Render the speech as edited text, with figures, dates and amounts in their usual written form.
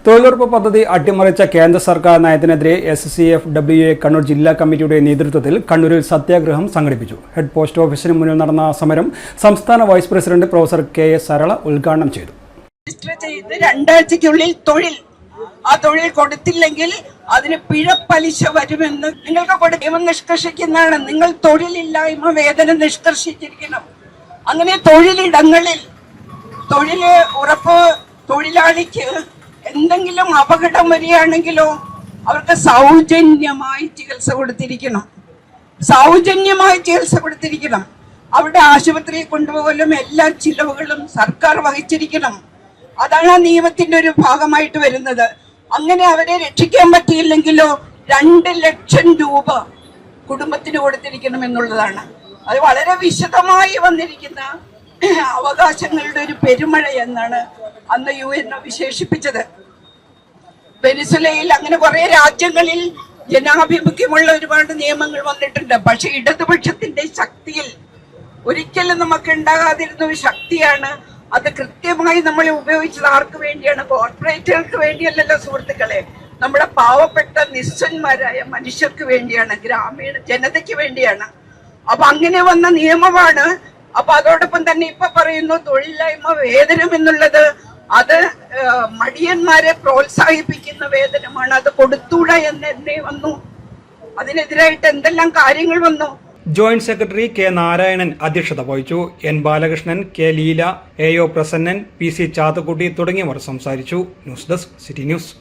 തൊഴിലുറപ്പ് പദ്ധതി അട്ടിമറിച്ച കേന്ദ്ര സർക്കാർ നയത്തിനെതിരെ SCFWA കണ്ണൂർ ജില്ലാ കമ്മിറ്റിയുടെ നേതൃത്വത്തിൽ കണ്ണൂരിൽ സത്യാഗ്രഹം സംഘടിപ്പിച്ചു. ഹെഡ് പോസ്റ്റ് ഓഫീസിന് മുന്നിൽ നടന്ന സമരം സംസ്ഥാന vice president professor KS Sarala ഉദ്ഘാടനം ചെയ്തു. രണ്ടാഴ്ചയ്ക്കുള്ളിൽ ആ തൊഴിൽ കൊടുത്തില്ലെങ്കിൽ അതിന് പിഴപ്പലിശ വരുമെന്ന് നിങ്ങൾക്ക് നിയമം നിഷ്കർഷിക്കുന്നതാണ്. നിങ്ങൾ തൊഴിലില്ലായ്മ വേതനം നിഷ്കർഷിച്ചിരിക്കണം. അങ്ങനെ തൊഴിലിടങ്ങളിൽ തൊഴില് ഉറപ്പ് തൊഴിലാളിക്ക് എന്തെങ്കിലും അപകടം വരികയാണെങ്കിലോ അവർക്ക് സൗജന്യമായി ചികിത്സ കൊടുത്തിരിക്കണം. അവിടെ ആശുപത്രിയിൽ കൊണ്ടുപോകലും എല്ലാ ചിലവുകളും സർക്കാർ വഹിച്ചിരിക്കണം. അതാണ് ആ നിയമത്തിന്റെ ഒരു ഭാഗമായിട്ട് വരുന്നത്. അങ്ങനെ അവരെ രക്ഷിക്കാൻ പറ്റിയില്ലെങ്കിലോ 2 ലക്ഷം രൂപ കുടുംബത്തിന് കൊടുത്തിരിക്കണം എന്നുള്ളതാണ്. അത് വളരെ വിശദമായി വന്നിരിക്കുന്ന അവകാശങ്ങളുടെ ഒരു പെരുമഴ എന്നാണ് അന്ന് UN വിശേഷിപ്പിച്ചത്. വെനിസ്വലയിൽ അങ്ങനെ കുറെ രാജ്യങ്ങളിൽ ജനാഭിമുഖ്യമുള്ള ഒരുപാട് നിയമങ്ങൾ വന്നിട്ടുണ്ട്. പക്ഷെ ഇടതുപക്ഷത്തിന്റെ ശക്തിയിൽ ഒരിക്കലും നമുക്ക് ഉണ്ടാകാതിരുന്ന ഒരു ശക്തിയാണ് അത്. കൃത്യമായി നമ്മൾ ഉപയോഗിച്ചത് ആർക്ക് വേണ്ടിയാണ്? കോർപ്പറേറ്റുകൾക്ക് വേണ്ടിയല്ലല്ലോ സുഹൃത്തുക്കളെ, നമ്മുടെ പാവപ്പെട്ട നിസ്സന്മാരായ മനുഷ്യർക്ക് വേണ്ടിയാണ്, ഗ്രാമീണ ജനതയ്ക്ക് വേണ്ടിയാണ്. അപ്പൊ അങ്ങനെ വന്ന നിയമമാണ്. അപ്പൊ അതോടൊപ്പം തന്നെ ഇപ്പൊ പറയുന്നു തൊഴിലില്ലായ്മ വേതനം എന്നുള്ളത് അത് മടിയന്മാരെ പ്രോത്സാഹിപ്പിക്കുന്ന വേതനമാണ്, അത് കൊടുത്തൂട എന്നേ വന്നു. അതിനെതിരായിട്ട് എന്തെല്ലാം കാര്യങ്ങൾ വന്നു. ജോയിന്റ് സെക്രട്ടറി K നാരായണൻ അധ്യക്ഷത വഹിച്ചു. N Balakrishnan, K Leela, AO Prasannan, PC ചാത്തക്കുട്ടി തുടങ്ങിയവർ സംസാരിച്ചു. News desk city news.